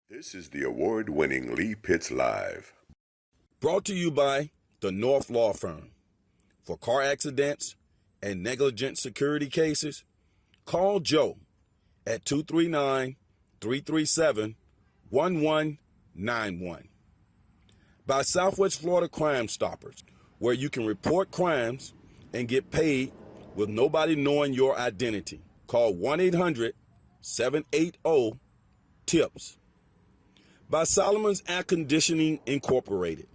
This is the award-winning Lee Pitts Live. Brought to you by the North Law Firm. For car accidents and negligent security cases, call Joe at 239-337-1191. By Southwest Florida Crime Stoppers, where you can report crimes and get paid with nobody knowing your identity. Call 1-800-780-TIPS. By Solomon's Air Conditioning Incorporated.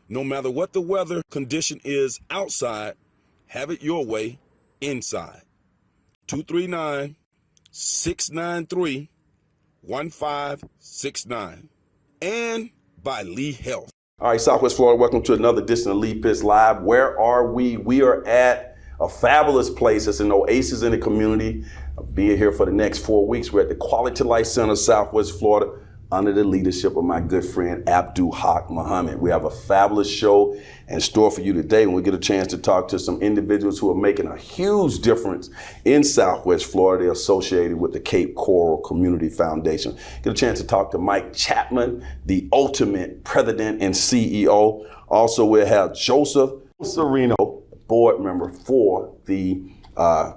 No matter what the weather condition is outside, have it your way inside. 239-693-1569. And by Lee Health. All right, Southwest Florida, welcome to another edition of Lee Pitts Live. Where are we? We are at a fabulous place. It's an oasis in the community. I'll be here for the next 4 weeks. We're at the Quality Life Center, Southwest Florida, under the leadership of my good friend Abdul Haq Muhammad. We have a fabulous show in store for you today when we get a chance to talk to some individuals who are making a huge difference in Southwest Florida. They're associated with the Cape Coral Community Foundation. Get a chance to talk to Mike Chapman, the ultimate president and CEO. Also, we'll have Joseph Serino, board member for the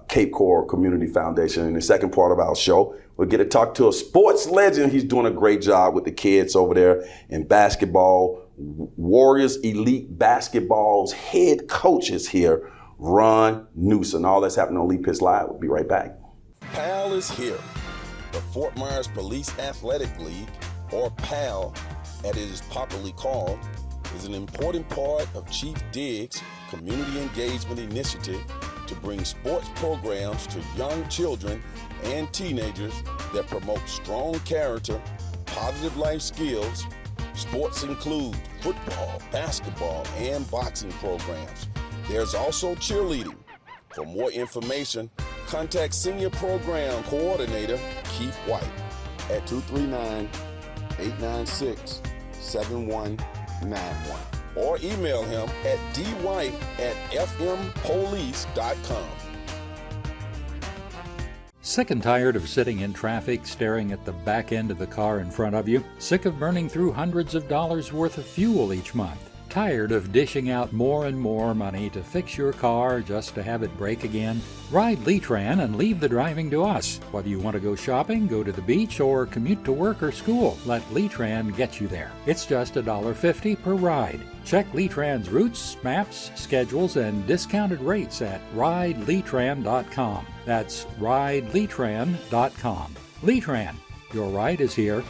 Cape Coral Community Foundation. In the second part of our show, we'll get to talk to a sports legend. He's doing a great job with the kids over there in basketball. Warriors Elite Basketball's head coach is here, Ron Newsom. All that's happening on Lee Pitts Live. We'll be right back. PAL is here. The Fort Myers Police Athletic League, or PAL, as it is popularly called, is an important part of Chief Diggs' community engagement initiative to bring sports programs to young children and teenagers that promote strong character, positive life skills. Sports include football, basketball, and boxing programs. There's also cheerleading. For more information, contact Senior Program Coordinator Keith White at 239-896-7191 or email him at dwight@fmpolice.com. Sick and tired of sitting in traffic staring at the back end of the car in front of you? Sick of burning through hundreds of dollars worth of fuel each month? Tired of dishing out more and more money to fix your car just to have it break again? Ride Leatran and leave the driving to us. Whether you want to go shopping, go to the beach, or commute to work or school, let Leatran get you there. It's just $1.50 per ride. Check Leatran's routes, maps, schedules, and discounted rates at RideLeatran.com. That's RideLeatran.com. Leatran, your ride is here.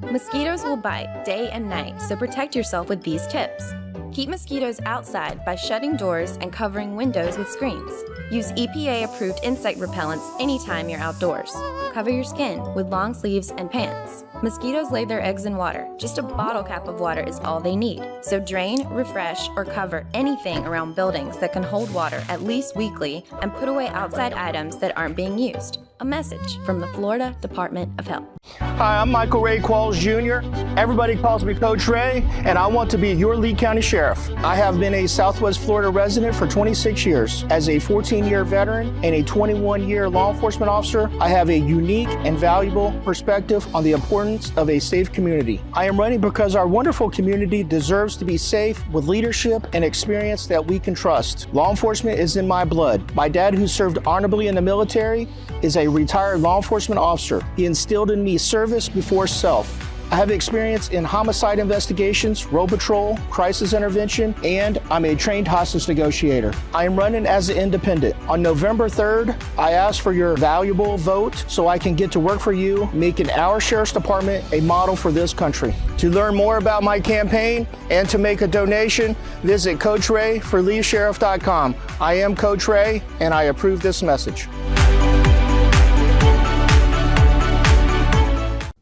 Mosquitoes will bite day and night, so protect yourself with these tips. Keep mosquitoes outside by shutting doors and covering windows with screens. Use EPA-approved insect repellents anytime you're outdoors. Cover your skin with long sleeves and pants. Mosquitoes lay their eggs in water. Just a bottle cap of water is all they need. So drain, refresh, or cover anything around buildings that can hold water at least weekly, and put away outside items that aren't being used. A message from the Florida Department of Health. Hi, I'm Michael Ray Qualls Jr. Everybody calls me Coach Ray, and I want to be your Lee County Sheriff. I have been a Southwest Florida resident for 26 years. As a 14-year veteran and a 21-year law enforcement officer, I have a unique and valuable perspective on the importance of a safe community. I am running because our wonderful community deserves to be safe with leadership and experience that we can trust. Law enforcement is in my blood. My dad, who served honorably in the military, is a retired law enforcement officer. He instilled in me service before self. I have experience in homicide investigations, road patrol, crisis intervention, and I'm a trained hostage negotiator. I am running as an independent. On November 3rd, I ask for your valuable vote so I can get to work for you, making our Sheriff's Department a model for this country. To learn more about my campaign and to make a donation, visit CoachRayForLeeSheriff.com. I am Coach Ray, and I approve this message.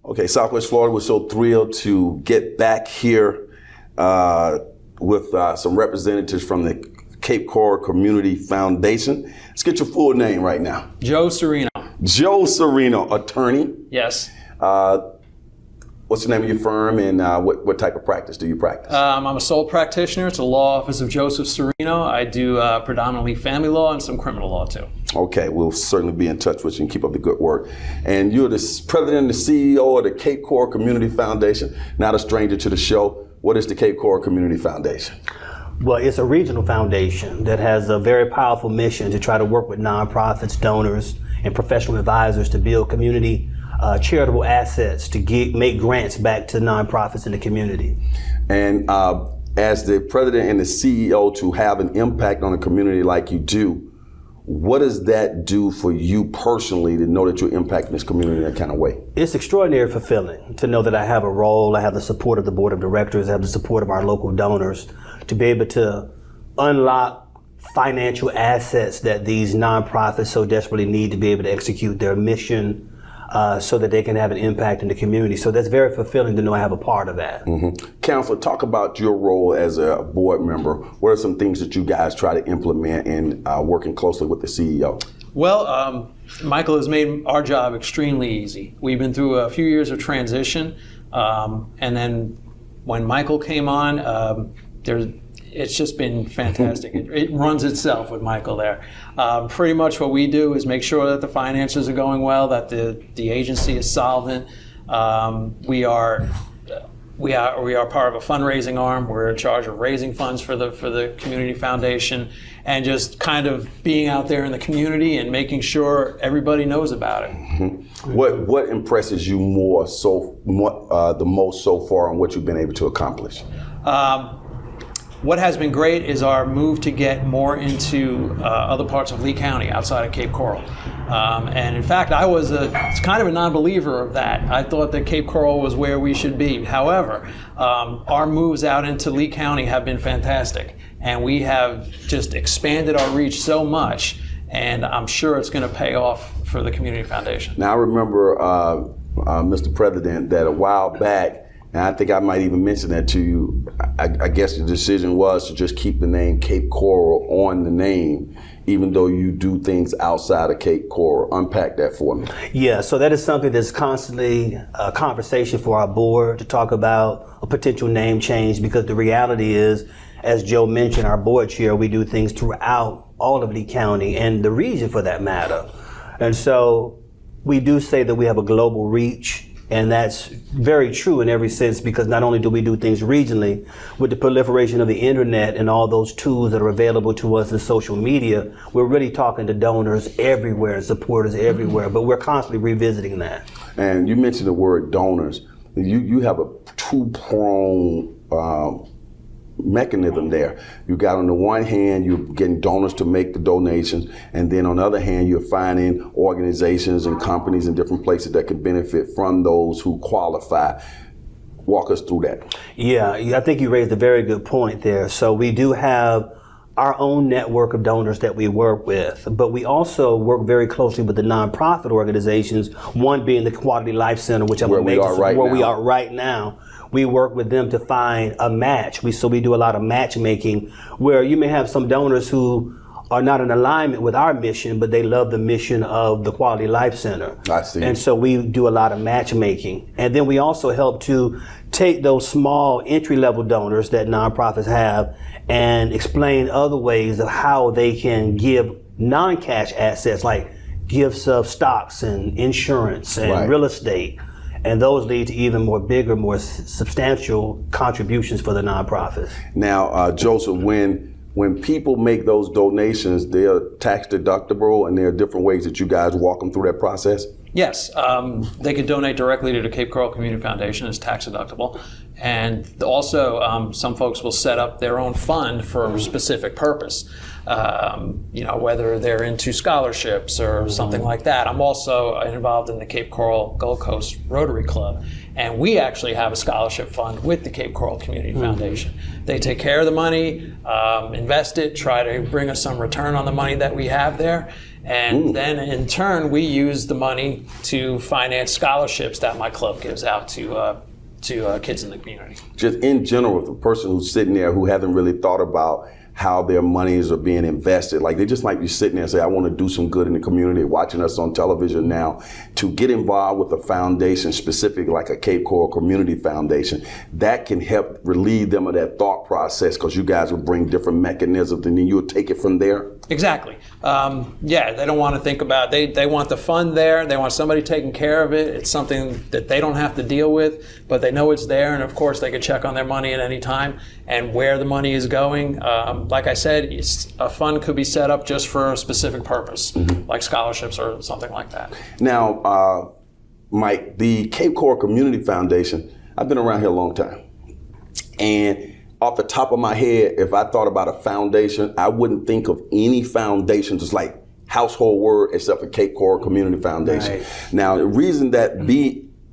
Okay, Southwest Florida, we're so thrilled to get back here with some representatives from the Cape Coral Community Foundation. Let's get your full name right now. Joe Serino. Joe Serino, attorney. Yes. What's the name of your firm, and what type of practice do you practice? I'm a sole practitioner. It's a law office of Joseph Serino. I do predominantly family law and some criminal law too. Okay, we'll certainly be in touch with you and keep up the good work. And you're the president and the CEO of the Cape Coral Community Foundation, not a stranger to the show. What is the Cape Coral Community Foundation? Well, it's a regional foundation that has a very powerful mission to try to work with nonprofits, donors, and professional advisors to build community charitable assets to make grants back to nonprofits in the community. And as the president and the CEO, to have an impact on a community like you do, what does that do for you personally to know that you're impacting this community in that kind of way? It's extraordinarily fulfilling to know that I have a role, I have the support of the board of directors, I have the support of our local donors to be able to unlock financial assets that these nonprofits so desperately need to be able to execute their mission so that they can have an impact in the community. So that's very fulfilling to know I have a part of that. Mm-hmm. Counselor, talk about your role as a board member. What are some things that you guys try to implement in working closely with the CEO? Well, Michael has made our job extremely easy. We've been through a few years of transition, and then when Michael came on, it's just been fantastic. It runs itself with Michael there. Pretty much what we do is make sure that the finances are going well, that the agency is solvent. We are part of a fundraising arm. We're in charge of raising funds for the community foundation, and just kind of being out there in the community and making sure everybody knows about it. Mm-hmm. What impresses you the most so far on what you've been able to accomplish? What has been great is our move to get more into other parts of Lee County outside of Cape Coral. And in fact, I was kind of a non-believer of that. I thought that Cape Coral was where we should be. However, our moves out into Lee County have been fantastic. And we have just expanded our reach so much. And I'm sure it's going to pay off for the Community Foundation. Now, I remember, Mr. President, that a while back, and I think I might even mention that to you, I guess the decision was to just keep the name Cape Coral on the name, even though you do things outside of Cape Coral. Unpack that for me. Yeah, so that is something that's constantly a conversation for our board to talk about a potential name change, because the reality is, as Joe mentioned, our board chair, we do things throughout all of Lee County and the region for that matter. And so we do say that we have a global reach. And that's very true in every sense, because not only do we do things regionally, with the proliferation of the internet and all those tools that are available to us in social media, we're really talking to donors everywhere and supporters everywhere, but we're constantly revisiting that. And you mentioned the word donors. You have a two-pronged mechanism there. You got, on the one hand, you're getting donors to make the donations, and then on the other hand, you're finding organizations and companies in different places that could benefit from those who qualify. Walk us through that. Yeah, I think you raised a very good point there. So we do have our own network of donors that we work with, but we also work very closely with the nonprofit organizations, one being the Quality Life Center, which I'm where we are right now. We work with them to find a match. So we do a lot of matchmaking, where you may have some donors who are not in alignment with our mission, but they love the mission of the Quality Life Center. I see. And so we do a lot of matchmaking. And then we also help to take those small entry-level donors that nonprofits have and explain other ways of how they can give non-cash assets, like gifts of stocks and insurance and real estate. And those lead to even more bigger, more substantial contributions for the nonprofits. Now, Joseph, when people make those donations, they're tax deductible, and there are different ways that you guys walk them through that process? Yes, they can donate directly to the Cape Coral Community Foundation. It's tax deductible. And also, some folks will set up their own fund for a specific purpose. Whether they're into scholarships or something like that. I'm also involved in the Cape Coral Gold Coast Rotary Club, and we actually have a scholarship fund with the Cape Coral Community Foundation. They take care of the money, invest it, try to bring us some return on the money that we have there, and then in turn we use the money to finance scholarships that my club gives out to kids in the community. Just in general, if a person who's sitting there who hasn't really thought about how their monies are being invested, like they just might be sitting there and say, I want to do some good in the community, watching us on television now, to get involved with a foundation specific like a Cape Coral Community Foundation, that can help relieve them of that thought process, because you guys will bring different mechanisms and then you'll take it from there? Exactly. Yeah, they don't want to think about it. They want the fund there. They want somebody taking care of it. It's something that they don't have to deal with, but they know it's there. And of course, they can check on their money at any time and where the money is going. Like I said, a fund could be set up just for a specific purpose, like scholarships or something like that. Now, Mike, the Cape Coral Community Foundation, I've been around here a long time. And off the top of my head, if I thought about a foundation, I wouldn't think of any foundation just like household word except for Cape Coral Community Foundation. Right. Now, the reason that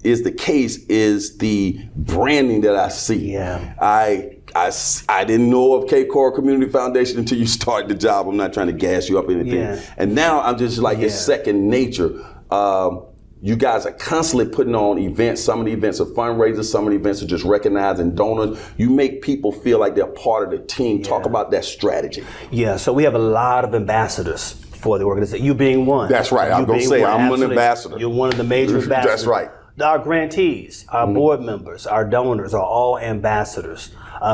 is the case is the branding that I see. Yeah. I didn't know of Cape Coral Community Foundation until you started the job. I'm not trying to gas you up or anything. Yeah. And now I'm just like, it's second nature. You guys are constantly putting on events. Some of the events are fundraisers. Some of the events are just recognizing donors. You make people feel like they're part of the team. Talk about that strategy. Yeah, so we have a lot of ambassadors for the organization. You being one. That's right. I'm going to say I'm an ambassador. You're one of the major ambassadors. That's right. Our grantees, our board members, our donors are all ambassadors.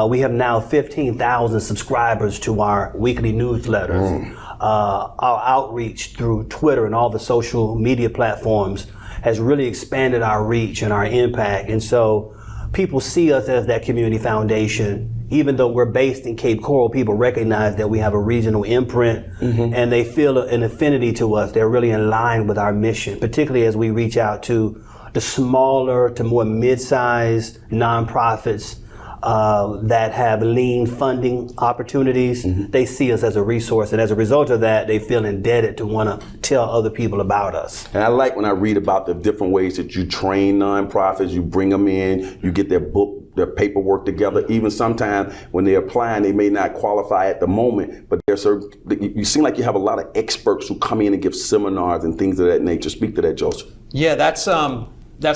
We have now 15,000 subscribers to our weekly newsletters. Our outreach through Twitter and all the social media platforms has really expanded our reach and our impact. And so people see us as that community foundation. Even though we're based in Cape Coral, people recognize that we have a regional imprint and they feel an affinity to us. They're really in line with our mission, particularly as we reach out to the smaller to more mid-sized nonprofits that have lean funding opportunities. They see us as a resource, and as a result of that, they feel indebted to want to tell other people about us. And I like when I read about the different ways that you train nonprofits, you bring them in, you get their paperwork together. Even sometimes when they're applying, they may not qualify at the moment, but you seem like you have a lot of experts who come in and give seminars and things of that nature. Speak to that, Joseph. Yeah, that's a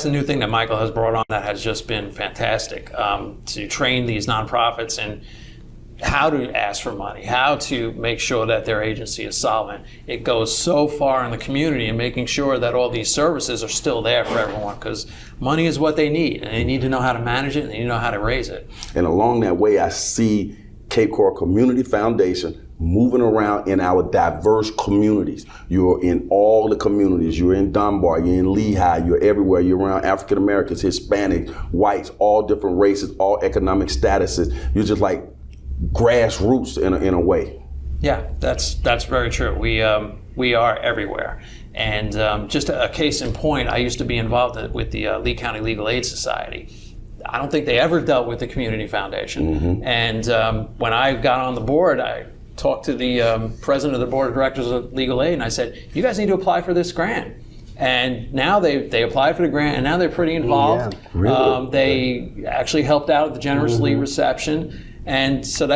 new thing that Michael has brought on that has just been fantastic, to train these nonprofits and how to ask for money, how to make sure that their agency is solvent. It goes so far in the community and making sure that all these services are still there for everyone, because money is what they need, and they need to know how to manage it and they need to know how to raise it. And along that way, I see Cape Coral Community Foundation moving around in our diverse communities. You're in all the communities. You're in Dunbar, you're in Lehigh, you're everywhere. You're around African Americans, Hispanics, whites, all different races, all economic statuses. You're just like grassroots in a way. Yeah, that's very true. We are everywhere. And just a case in point, I used to be involved with the Lee County Legal Aid Society. I don't think they ever dealt with the Community Foundation. And when I got on the board, I talked to the president of the board of directors of Legal Aid, and I said, you guys need to apply for this grant. And now they applied for the grant, and now they're pretty involved. Yeah, really? They actually helped out at the Generously reception. And so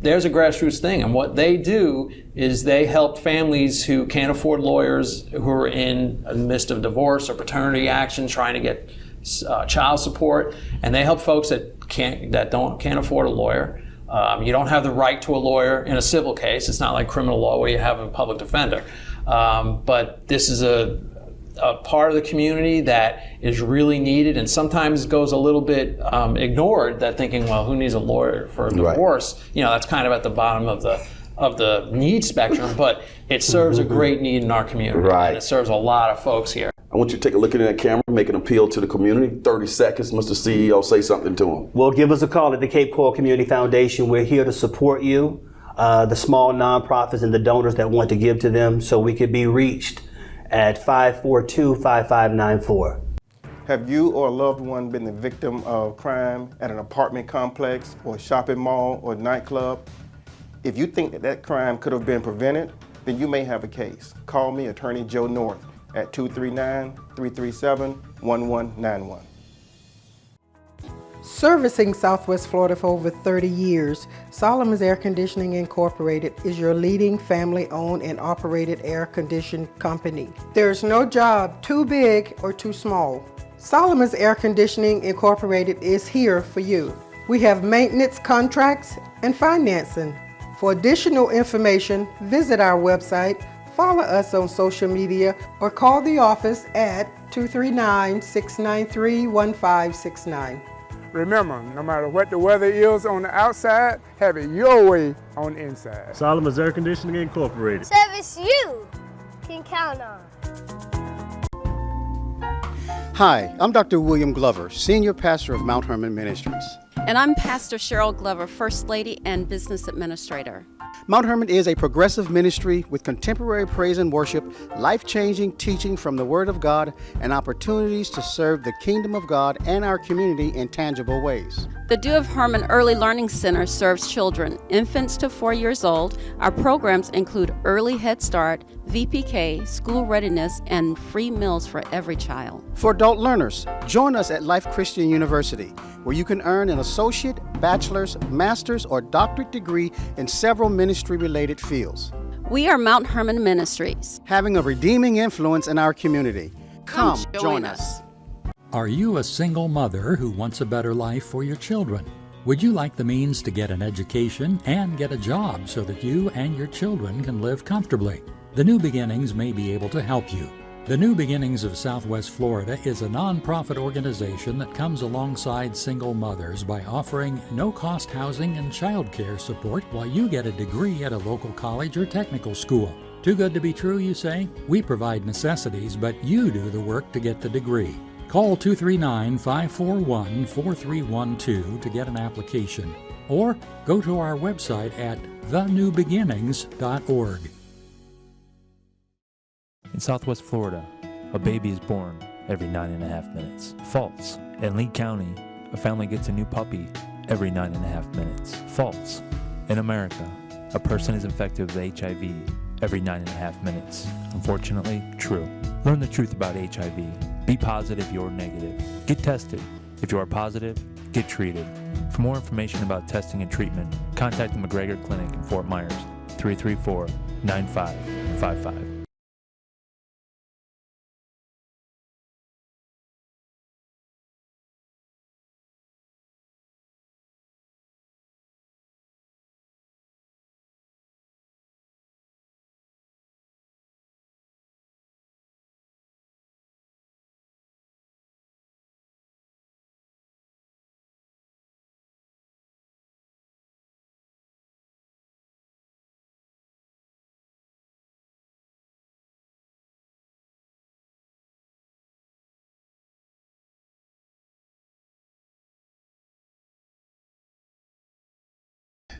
there's a grassroots thing. And what they do is they help families who can't afford lawyers, who are in the midst of divorce or paternity action, trying to get child support. And they help folks that can't afford a lawyer. You don't have the right to a lawyer in a civil case. It's not like criminal law where you have a public defender. But this is a part of the community that is really needed, and sometimes goes a little bit ignored, that thinking, well, who needs a lawyer for a divorce? Right. You know, that's kind of at the bottom of the need spectrum, but it serves a great need in our community. Right. And it serves a lot of folks here. I want you to take a look at that camera, make an appeal to the community. 30 seconds, Mr. CEO, say something to them. Well, give us a call at the Cape Coral Community Foundation. We're here to support you, the small nonprofits and the donors that want to give to them, so we could be reached at 542-5594. Have you or a loved one been the victim of crime at an apartment complex or shopping mall or nightclub? If you think that crime could have been prevented, then you may have a case. Call me, Attorney Joe North, at 239-337-1191. Servicing Southwest Florida for over 30 years, Solomon's Air Conditioning Incorporated is your leading family-owned and operated air conditioning company. There's no job too big or too small. Solomon's Air Conditioning Incorporated is here for you. We have maintenance contracts and financing. For additional information, visit our website, follow us on social media, or call the office at 239-693-1569. Remember, no matter what the weather is on the outside, have it your way on the inside. Solomon's Air Conditioning Incorporated. Service you can count on. Hi, I'm Dr. William Glover, Senior Pastor of Mount Hermon Ministries. And I'm Pastor Cheryl Glover, First Lady and Business Administrator. Mount Hermon is a progressive ministry with contemporary praise and worship, life-changing teaching from the Word of God, and opportunities to serve the kingdom of God and our community in tangible ways. The Dew of Hermon Early Learning Center serves children, infants to 4 years old. Our programs include Early Head Start, VPK, School Readiness, and free meals for every child. For adult learners, join us at Life Christian University, where you can earn an associate, bachelor's, master's, or doctorate degree in several ministry-related fields. We are Mount Hermon Ministries, having a redeeming influence in our community. Come join us. Are you a single mother who wants a better life for your children? Would you like the means to get an education and get a job so that you and your children can live comfortably? The New Beginnings may be able to help you. The New Beginnings of Southwest Florida is a nonprofit organization that comes alongside single mothers by offering no-cost housing and childcare support while you get a degree at a local college or technical school. Too good to be true, you say? We provide necessities, but you do the work to get the degree. Call 239-541-4312 to get an application, or go to our website at thenewbeginnings.org. In Southwest Florida, a baby is born every 9.5 minutes. False. In Lee County, a family gets a new puppy every 9.5 minutes. False. In America, a person is infected with HIV every 9.5 minutes. Unfortunately, true. Learn the truth about HIV. Be positive you're negative. Get tested. If you are positive, get treated. For more information about testing and treatment, contact the McGregor Clinic in Fort Myers, 334-9555.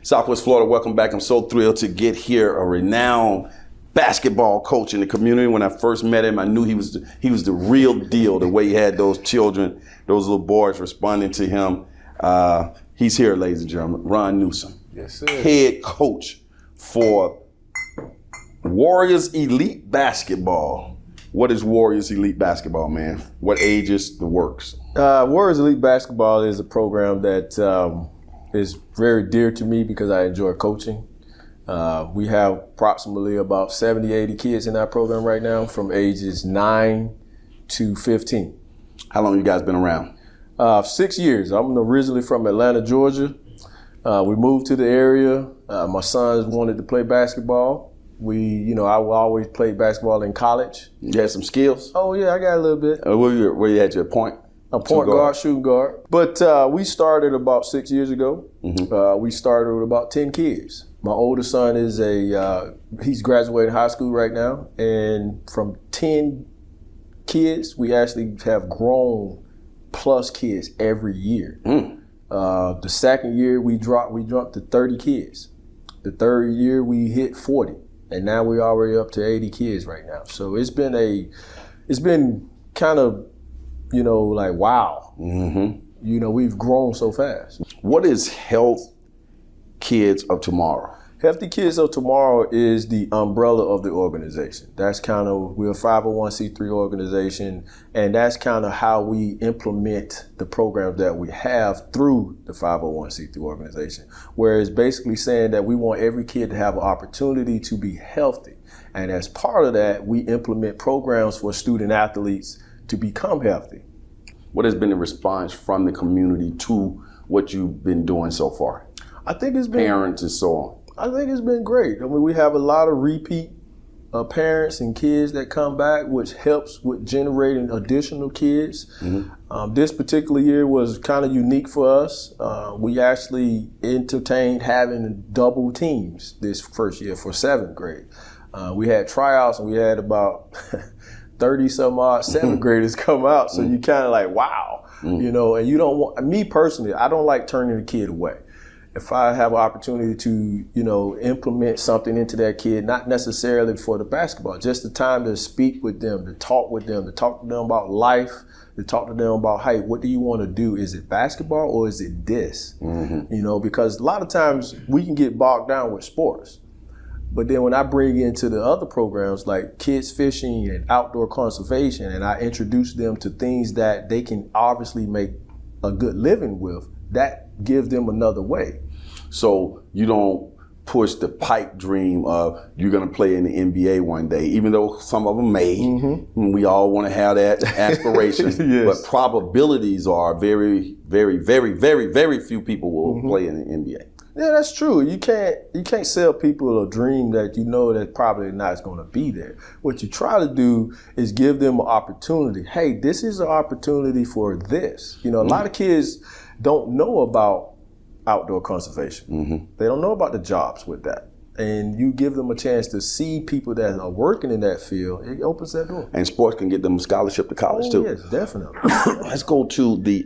Southwest Florida, welcome back. I'm so thrilled to get here, a renowned basketball coach in the community. When I first met him, I knew he was the real deal, the way he had those children, those little boys responding to him. He's here, ladies and gentlemen, Ron Newsom, yes, sir. Head coach for Warriors Elite Basketball. What is Warriors Elite Basketball, man? What ages, the works? Warriors Elite Basketball is a program that is very dear to me because I enjoy coaching. We have approximately about 70, 80 kids in our program right now from ages 9 to 15. How long you guys been around? 6 years. I'm originally from Atlanta, Georgia. We moved to the area. My sons wanted to play basketball. I always played basketball in college. You had some skills? Oh yeah, I got a little bit. Where you at your point? A point guard, shooting guard. But we started about 6 years ago. Mm-hmm. We started with about 10 kids. My oldest son is he's graduating high school right now. And from 10 kids, we actually have grown plus kids every year. The second year, we jumped to 30 kids. The third year, we hit 40. And now we're already up to 80 kids right now. So it's been kind of, like, wow. Mm-hmm. We've grown so fast. What is Health Kids of Tomorrow? Healthy Kids of Tomorrow is the umbrella of the organization. That's we're a 501c3 organization, and that's kind of how we implement the programs that we have through the 501c3 organization, where it's basically saying that we want every kid to have an opportunity to be healthy. And as part of that, we implement programs for student athletes to become healthy. What has been the response from the community to what you've been doing so far? I think it's been parents and so on. I think it's been great. I mean, we have a lot of repeat parents and kids that come back, which helps with generating additional kids. This particular year was kind of unique for us. We actually entertained having double teams this first year for 7th grade. We had tryouts and we had about 30 some odd 7th graders come out. So you kind of like, wow, you know, and you don't want, me personally, I don't like turning a kid away. If I have an opportunity to, you know, implement something into that kid, not necessarily for the basketball, just the time to speak with them, to talk with them, to talk to them about life, to talk to them about, hey, what do you want to do? Is it basketball or is it this? You know, because a lot of times we can get bogged down with sports. But then when I bring into the other programs like kids fishing and outdoor conservation, and I introduce them to things that they can obviously make a good living with, that gives them another way. So you don't push the pipe dream of you're going to play in the NBA one day, even though some of them may. We all want to have that aspiration. But probabilities are very, very, very, very, very few people will play in the NBA. Yeah, that's true. You can't sell people a dream that you know that probably not going to be there. What you try to do is give them an opportunity. Hey, this is an opportunity for this. You know, a lot of kids don't know about outdoor conservation. They don't know about the jobs with that. And you give them a chance to see people that are working in that field, it opens that door. And sports can get them a scholarship to college too. Yes, definitely. Let's go to the,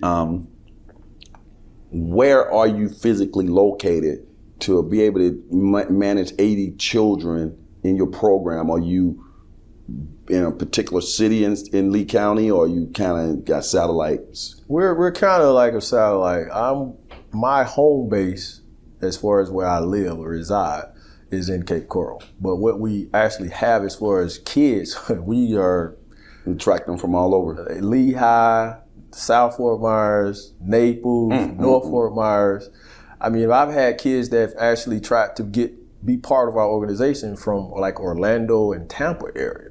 where are you physically located to be able to manage 80 children in your program? Are you in a particular city in Lee County, or you kind of got satellites? We're kind of like a satellite. My home base, as far as where I live or reside, is in Cape Coral. But what we actually have as far as kids, we track them from all over. Lehigh, South Fort Myers, Naples, North Fort Myers. I mean, I've had kids that have actually tried to be part of our organization from like Orlando and Tampa area.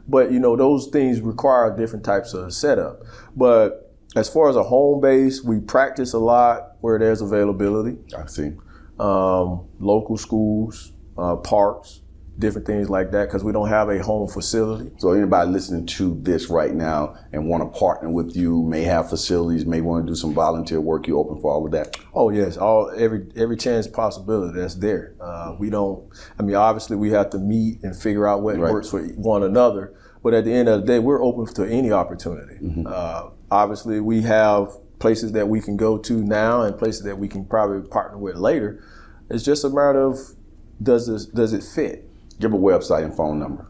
But, you know, those things require different types of setup. But as far as a home base, we practice a lot where there's availability. I see. Local schools, parks, different things like that, because we don't have a home facility. So anybody listening to this right now and want to partner with you, may have facilities, may want to do some volunteer work, you open for all of that? Oh yes, every chance possibility that's there. Obviously we have to meet and figure out what works for one another, but at the end of the day, we're open to any opportunity. Obviously we have places that we can go to now and places that we can probably partner with later. It's just a matter of, does it fit? Give a website and phone number.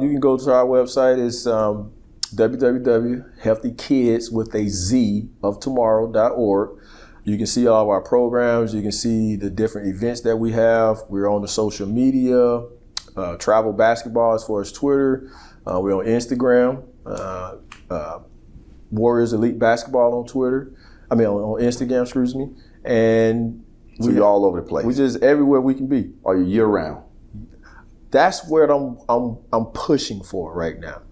You can go to our website. It's www.healthykidswithaz.tomorrow.org. You can see all of our programs. You can see the different events that we have. We're on the social media, travel basketball as far as Twitter. We're on Instagram, Warriors Elite Basketball on Twitter. On Instagram, excuse me. And so you're all over the place. We're just everywhere we can be. Are you year round? That's where I'm pushing for right now.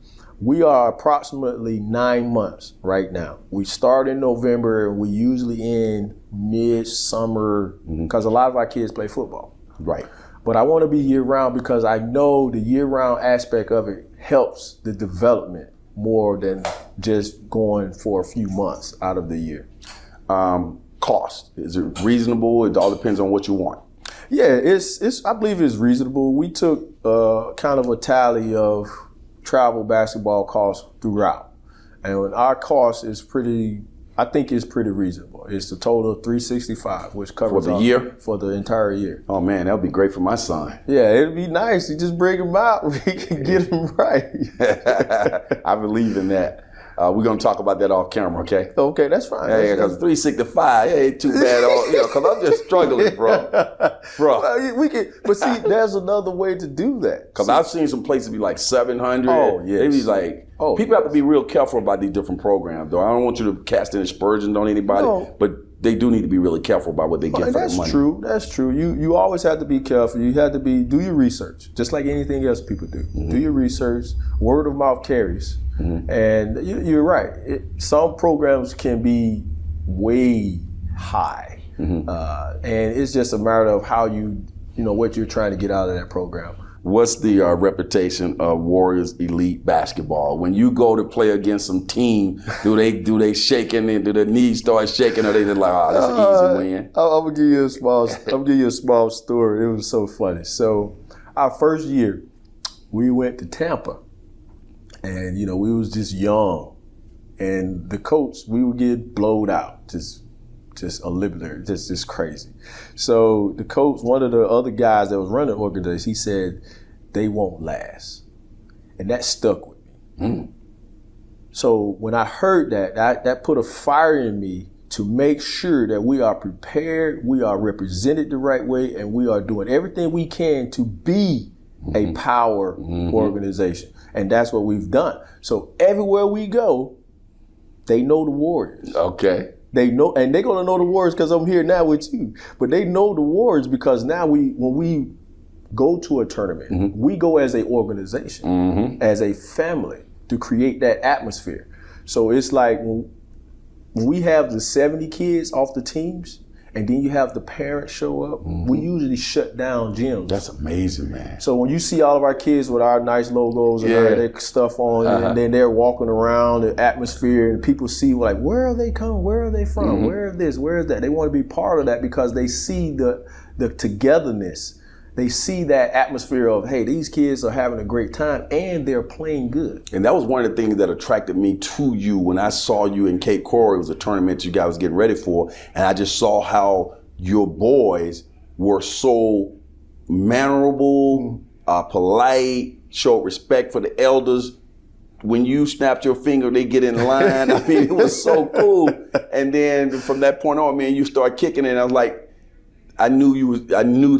We are approximately 9 months right now. We start in November and we usually end mid-summer because a lot of our kids play football. Right. But I want to be year-round because I know the year-round aspect of it helps the development more than just going for a few months out of the year. Cost, is it reasonable? It all depends on what you want. Yeah, I believe it's reasonable. We took kind of a tally of travel basketball costs throughout. And our cost is pretty reasonable. It's a total of $365, which covers for the year? For the entire year. Oh man, that would be great for my son. Yeah, it'd be nice. You just bring him out, we can get him right. I believe in that. We're going to talk about that off camera, okay? Okay, that's fine. Yeah, because 365 ain't too bad, because I'm just struggling, bro. But see, there's another way to do that. Because I've seen some places be like 700. Oh, yes. They be like, people have to be real careful about these different programs, though. I don't want you to cast an aspersion on anybody, but they do need to be really careful about what they get for their money. That's true. You always have to be careful. You have to do your research, just like anything else people do. Do your research. Word of mouth carries. And you're right. Some programs can be way high, and it's just a matter of how what you're trying to get out of that program. what's the reputation of Warriors Elite Basketball? When you go to play against some team, do they shaking and do their knees start shaking, or they just like, oh, that's an easy win? I'm gonna give you a small story. It was so funny. So our first year, we went to Tampa, and we was just young, and the coach, we would get blowed out, just eliminated, just crazy. So the coach, one of the other guys that was running the organization, he said, they won't last. And that stuck with me. So when I heard that put a fire in me to make sure that we are prepared, we are represented the right way, and we are doing everything we can to be a power organization. And that's what we've done. So everywhere we go, they know the Warriors. Okay. They know, and they're gonna know the Warriors because I'm here now with you. But they know the Warriors because now when we go to a tournament, we go as an organization, as a family, to create that atmosphere. So it's like when we have the 70 kids off the teams, and then you have the parents show up, we usually shut down gyms. That's amazing, man. So when you see all of our kids with our nice logos and all their stuff on, and then they're walking around the atmosphere, and people see like, where are they coming? Where are they from? Where is this? Where is that? They want to be part of that because they see the togetherness. They see that atmosphere of, hey, these kids are having a great time and they're playing good. And that was one of the things that attracted me to you when I saw you in Cape Coral. It was a tournament you guys was getting ready for, and I just saw how your boys were so mannerable, polite, showed respect for the elders. When you snapped your finger, they get in line. I mean, it was so cool. And then from that point on, man, you start kicking it, and I was like, I knew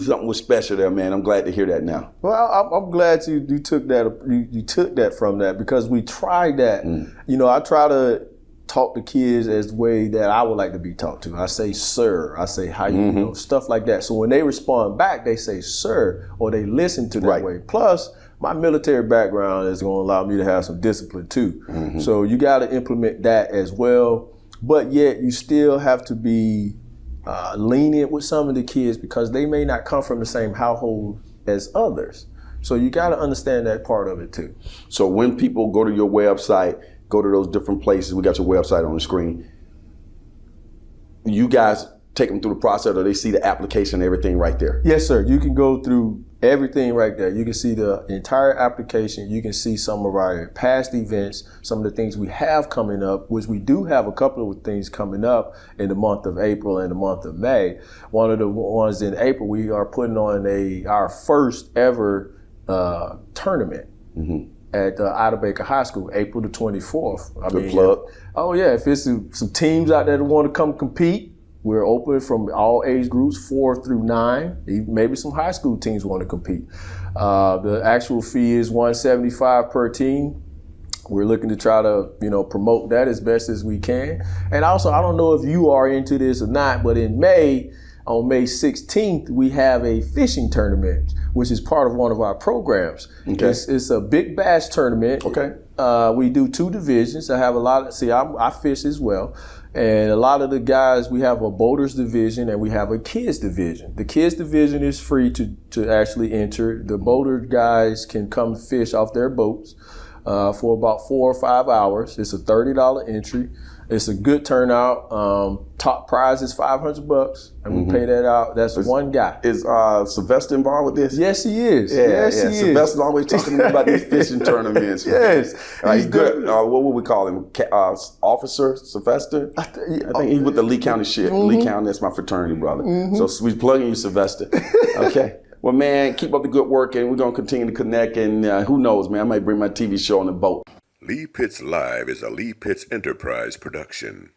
something was special there, man. I'm glad to hear that now. Well, I'm glad you took that. You took that from that because we tried that. I try to talk to kids as the way that I would like to be talked to. I say, sir. I say, how you stuff like that. So when they respond back, they say, sir, or they listen to that way. Plus, my military background is going to allow me to have some discipline too. So you got to implement that as well. But yet you still have to be lenient with some of the kids because they may not come from the same household as others. So you got to understand that part of it too. So when people go to your website, go to those different places, we got your website on the screen, you guys take them through the process, or they see the application and everything right there? Yes, sir. You can go through everything right there. You can see the entire application. You can see some of our past events, some of the things we have coming up, which we do have a couple of things coming up in the month of April and the month of May. One of the ones in April, we are putting on our first ever tournament at Ida Baker High School, April the 24th. Good plug. Oh yeah, if it's some teams out there that want to come compete, we're open from all age groups, 4 through 9. Maybe some high school teams want to compete. The actual fee is $175 per team. We're looking to try to, promote that as best as we can. And also, I don't know if you are into this or not, but in May, on May 16th, we have a fishing tournament, which is part of one of our programs. Okay. It's a big bass tournament. Okay. We do 2 divisions. I fish as well. And a lot of the guys, we have a boaters division and we have a kids division. The kids division is free to actually enter. The boater guys can come fish off their boats for about 4 or 5 hours. It's a $30 entry. It's a good turnout. Top prize is $500, and we pay that out. That's one guy. Is Sylvester involved with this? Yes, he is. Yeah. Sylvester's always talking to me about these fishing tournaments. Yes. He's good. What would we call him? Officer Sylvester? I think he's with the Lee County shit. Lee County, that's my fraternity brother. So we're plugging you, Sylvester. Okay. Well, man, keep up the good work, and we're going to continue to connect. And who knows, man, I might bring my TV show on the boat. Lee Pitts Live is a Lee Pitts Enterprise production.